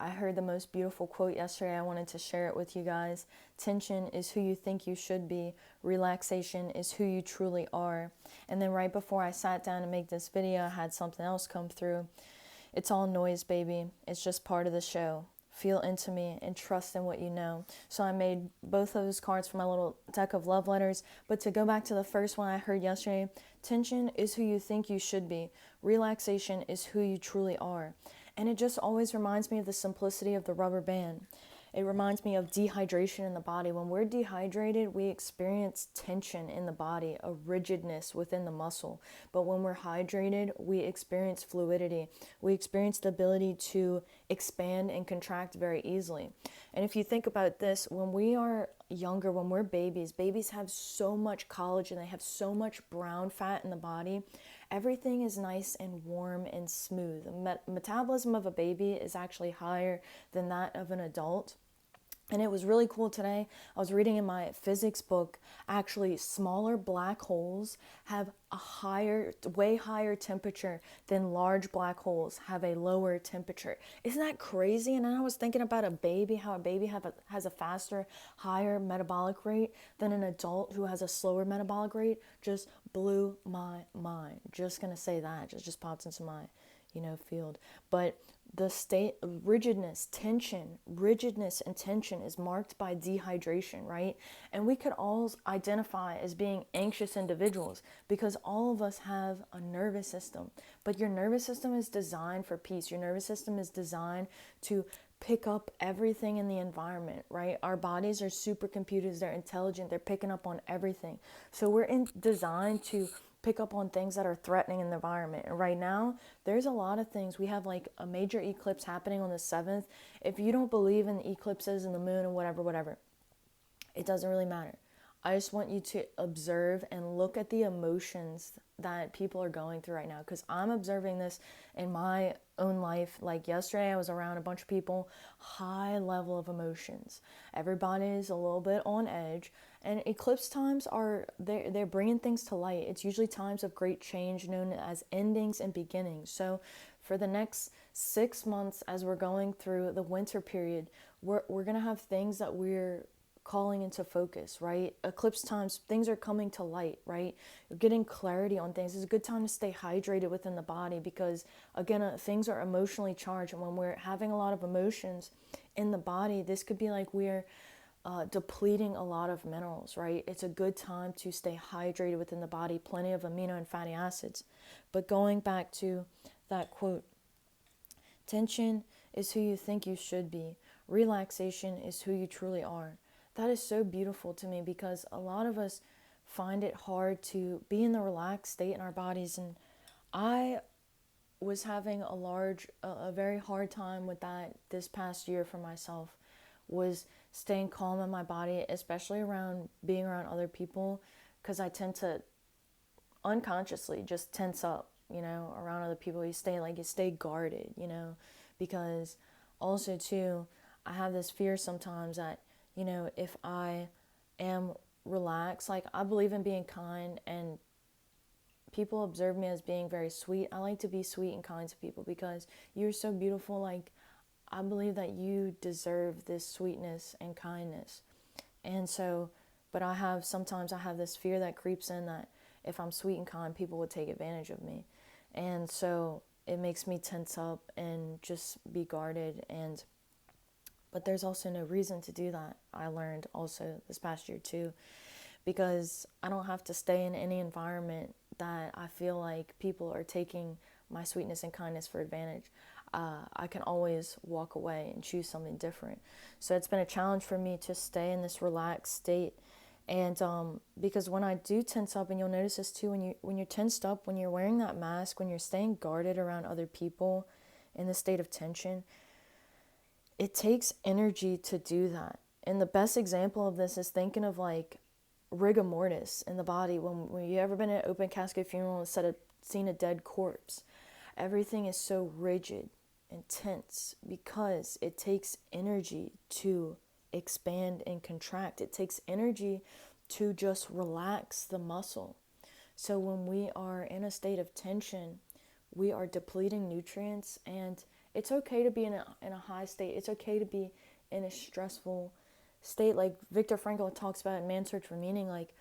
I heard the most beautiful quote yesterday. I wanted to share it with you guys. Tension is who you think you should be. Relaxation is who you truly are. And then right before I sat down to make this video, I had something else come through. It's all noise, baby. It's just part of the show. Feel into me and trust in what you know. So I made both of those cards for my little deck of love letters. But to go back to the first one I heard yesterday, tension is who you think you should be. Relaxation is who you truly are. And it just always reminds me of the simplicity of the rubber band. It reminds me of dehydration in the body. When we're dehydrated, we experience tension in the body, a rigidness within the muscle. But when we're hydrated, we experience fluidity. We experience the ability to expand and contract very easily. And if you think about this, when we are younger, when we're babies have so much collagen, they have so much brown fat in the body. Everything is nice and warm and smooth. The metabolism of a baby is actually higher than that of an adult. And it was really cool today. I was reading in my physics book, actually smaller black holes have a way higher temperature than large black holes have a lower temperature. Isn't that crazy? And then I was thinking about a baby, how a baby has a faster, higher metabolic rate than an adult who has a slower metabolic rate. Just blew my mind. Just gonna say that. Just popped into my, field. But the state of rigidness and tension is marked by dehydration, right? And we could all identify as being anxious individuals because all of us have a nervous system. But your nervous system is designed for peace. Your nervous system is designed to pick up everything in the environment, right? Our bodies are supercomputers. They're intelligent. They're picking up on everything. So we're designed to pick up on things that are threatening in the environment. And right now, there's a lot of things. We have like a major eclipse happening on the 7th. If you don't believe in eclipses and the moon and whatever, it doesn't really matter. I just want you to observe and look at the emotions that people are going through right now, because I'm observing this in my own life. Like yesterday, I was around a bunch of people, high level of emotions. Everybody is a little bit on edge, and eclipse times they're bringing things to light. It's usually times of great change, known as endings and beginnings. So for the next 6 months, as we're going through the winter period, we're gonna have things that we're calling into focus, right? Eclipse times, things are coming to light, right? You're getting clarity on things. It's a good time to stay hydrated within the body because, again, things are emotionally charged. And when we're having a lot of emotions in the body, this could be like we're depleting a lot of minerals, right? It's a good time to stay hydrated within the body, plenty of amino and fatty acids. But going back to that quote, tension is who you think you should be. Relaxation is who you truly are. That is so beautiful to me because a lot of us find it hard to be in the relaxed state in our bodies. And I was having a very hard time with that this past year for myself, was staying calm in my body, especially being around other people, because I tend to unconsciously just tense up, around other people. You stay guarded, because also too, I have this fear sometimes that, if I am relaxed, like I believe in being kind and people observe me as being very sweet. I like to be sweet and kind to people because you're so beautiful. Like I believe that you deserve this sweetness and kindness. And so, but sometimes I have this fear that creeps in that if I'm sweet and kind, people would take advantage of me. And so it makes me tense up and just be guarded. But there's also no reason to do that. I learned also this past year too, because I don't have to stay in any environment that I feel like people are taking my sweetness and kindness for advantage. I can always walk away and choose something different. So it's been a challenge for me to stay in this relaxed state. And because when I do tense up, and you'll notice this too, when you're tensed up, when you're wearing that mask, when you're staying guarded around other people in the state of tension, it takes energy to do that. And the best example of this is thinking of like rigor mortis in the body. When you ever been at an open casket funeral and seen a dead corpse, everything is so rigid and tense because it takes energy to expand and contract. It takes energy to just relax the muscle. So when we are in a state of tension, we are depleting nutrients, and It's okay to be in a high state. It's okay to be in a stressful state. Like Viktor Frankl talks about in Man's Search for Meaning, like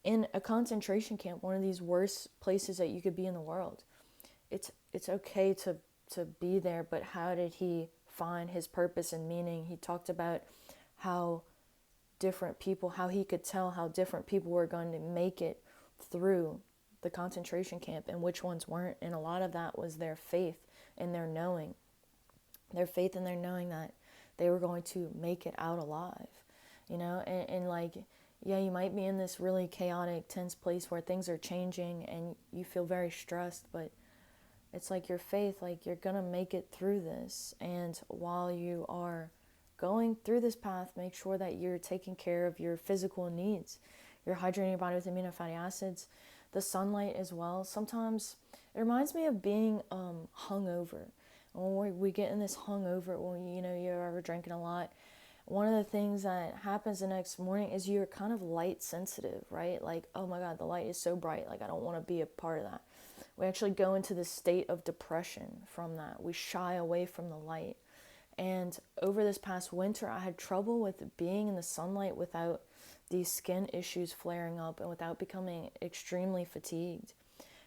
in a concentration camp, one of these worst places that you could be in the world. It's okay to be there, but how did he find his purpose and meaning? He talked about how different people, how he could tell how different people were going to make it through the concentration camp and which ones weren't. And a lot of that was their faith and their faith and their knowing that they were going to make it out alive, and like, yeah, you might be in this really chaotic, tense place where things are changing and you feel very stressed, but it's like your faith, like you're gonna make it through this. And while you are going through this path, make sure that you're taking care of your physical needs. You're hydrating your body with amino fatty acids, the sunlight as well. Sometimes it reminds me of being hungover. When we get in this hungover, when you're ever drinking a lot, one of the things that happens the next morning is you're kind of light sensitive, right? Like, oh my God, the light is so bright. Like, I don't want to be a part of that. We actually go into this state of depression from that. We shy away from the light. And over this past winter, I had trouble with being in the sunlight without these skin issues flaring up and without becoming extremely fatigued.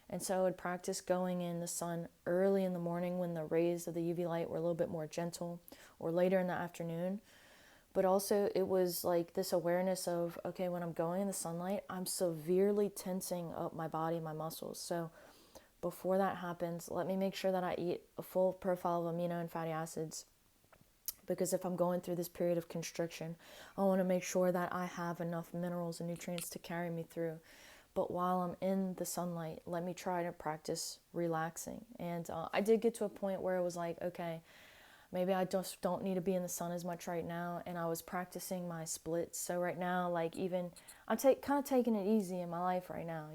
And so I would practice going in the sun early in the morning when the rays of the UV light were a little bit more gentle, or later in the afternoon. But also it was like this awareness of, okay, when I'm going in the sunlight, I'm severely tensing up my body, my muscles. So before that happens, let me make sure that I eat a full profile of amino and fatty acids, because if I'm going through this period of constriction, I want to make sure that I have enough minerals and nutrients to carry me through. But while I'm in the sunlight, let me try to practice relaxing. And I did get to a point where it was like, okay, maybe I just don't need to be in the sun as much right now. And I was practicing my splits. So right now, like, even I'm kind of taking it easy in my life right now,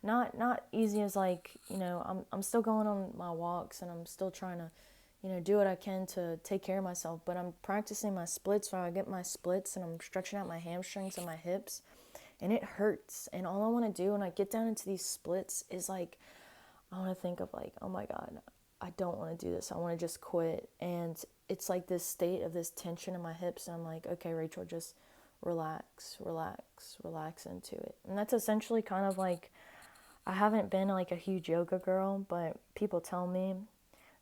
not easy as like, I'm still going on my walks and I'm still trying to, do what I can to take care of myself. But I'm practicing my splits where I get my splits and I'm stretching out my hamstrings and my hips. And it hurts. And all I want to do when I get down into these splits is like, I want to think of like, oh my God, I don't want to do this. I want to just quit. And it's like this state of this tension in my hips. And I'm like, okay, Rachel, just relax, relax, relax into it. And that's essentially kind of like, I haven't been like a huge yoga girl, but people tell me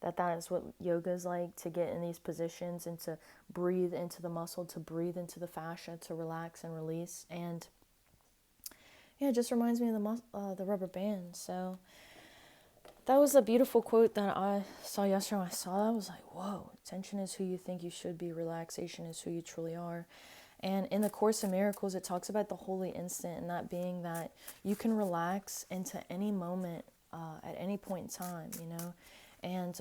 that is what yoga is like, to get in these positions and to breathe into the muscle, to breathe into the fascia, to relax and release. And yeah, it just reminds me of the rubber band. So that was a beautiful quote that I saw yesterday. When I saw that, I was like, whoa, tension is who you think you should be. Relaxation is who you truly are. And in the Course in Miracles, it talks about the holy instant, and that being that you can relax into any moment at any point in time, And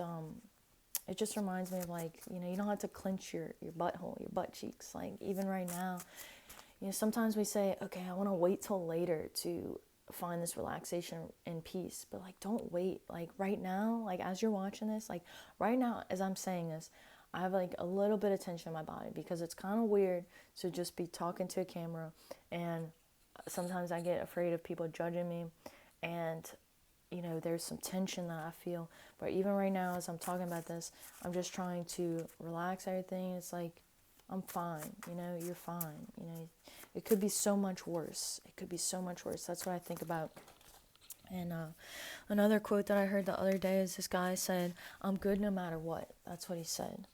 it just reminds me of like, you don't have to clench your butthole, your butt cheeks. Like even right now, sometimes we say, okay, I want to wait till later to find this relaxation and peace. But like, don't wait. Like right now, like as you're watching this, like right now, as I'm saying this, I have like a little bit of tension in my body because it's kind of weird to just be talking to a camera. And sometimes I get afraid of people judging me. And, there's some tension that I feel. But even right now, as I'm talking about this, I'm just trying to relax everything. It's like, I'm fine, you're fine, it could be so much worse. It could be so much worse. That's what I think about. And another quote that I heard the other day is this guy said, I'm good no matter what. That's what he said.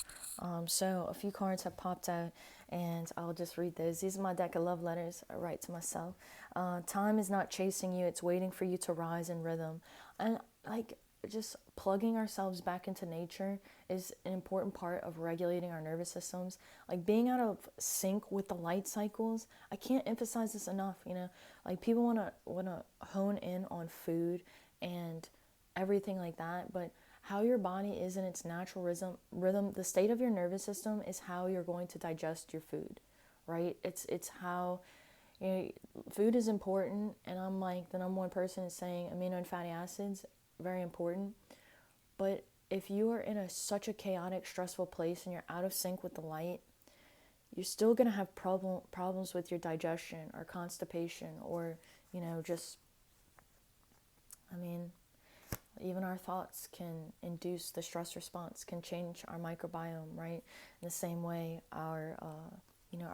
So a few cards have popped out and I'll just read those. These are my deck of love letters I write to myself. Time is not chasing you. It's waiting for you to rise in rhythm. And like, just plugging ourselves back into nature is an important part of regulating our nervous systems. Like being out of sync with the light cycles. I can't emphasize this enough, like people want to hone in on food and everything like that, but how your body is in its natural rhythm, the state of your nervous system is how you're going to digest your food, right? It's how, food is important, and I'm like, the number one person is saying amino and fatty acids, very important. But if you are in such a chaotic, stressful place and you're out of sync with the light, you're still going to have problems with your digestion or constipation or, just, Even our thoughts can induce the stress response, can change our microbiome, right? In the same way, our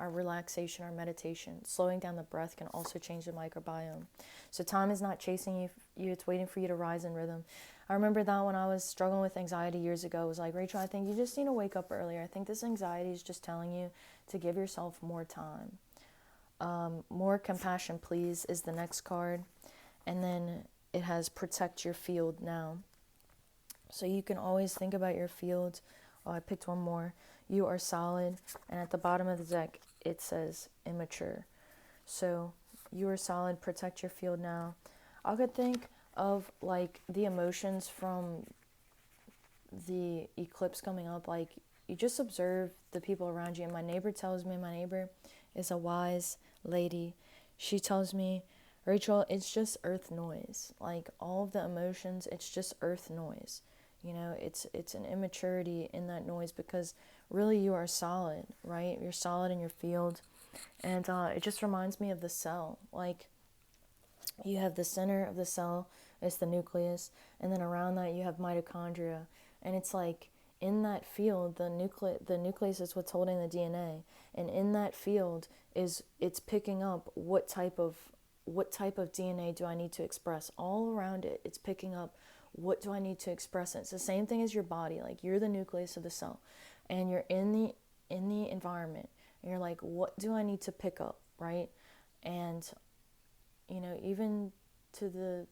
relaxation, our meditation, slowing down the breath can also change the microbiome. So time is not chasing you, it's waiting for you to rise in rhythm. I remember that when I was struggling with anxiety years ago, it was like, Rachel, I think you just need to wake up earlier. I think this anxiety is just telling you to give yourself more time. More compassion, please, is the next card. And then it has protect your field now. So you can always think about your field. Oh, I picked one more. You are solid. And at the bottom of the deck, it says immature. So you are solid. Protect your field now. I could think of like the emotions from the eclipse coming up. Like you just observe the people around you. And my neighbor tells me, my neighbor is a wise lady. She tells me, Rachel, it's just earth noise. Like all of the emotions, it's just earth noise. It's an immaturity in that noise because really you are solid, right? You're solid in your field. And it just reminds me of the cell. Like you have the center of the cell, it's the nucleus, and then around that you have mitochondria. And it's like in that field, the nucleus is what's holding the DNA. And in that field it's picking up what type of DNA do I need to express. All around it, it's picking up what do I need to express. And it's the same thing as your body. Like you're the nucleus of the cell, and you're in the environment, and you're like, what do I need to pick up, right? And even to the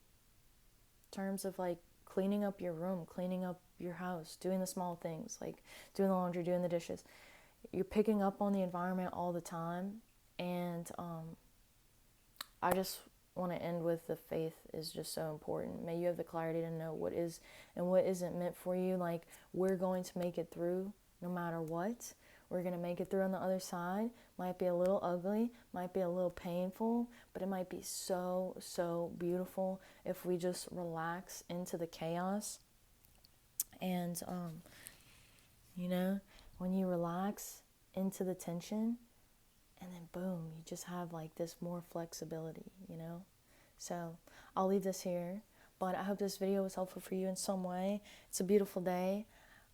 terms of like cleaning up your room, cleaning up your house, doing the small things, like doing the laundry, doing the dishes. You're picking up on the environment all the time. And I just want to end with the faith is just so important. May you have the clarity to know what is and what isn't meant for you. Like we're going to make it through no matter what. We're going to make it through on the other side. Might be a little ugly, might be a little painful, but it might be so, so beautiful if we just relax into the chaos. And, when you relax into the tension, and then boom, you just have like this more flexibility. So I'll leave this here, but I hope this video was helpful for you in some way. It's a beautiful day.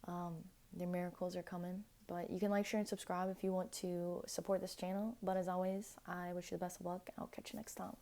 The miracles are coming. But you can like, share, and subscribe if you want to support this channel. But as always, I wish you the best of luck. I'll catch you next time.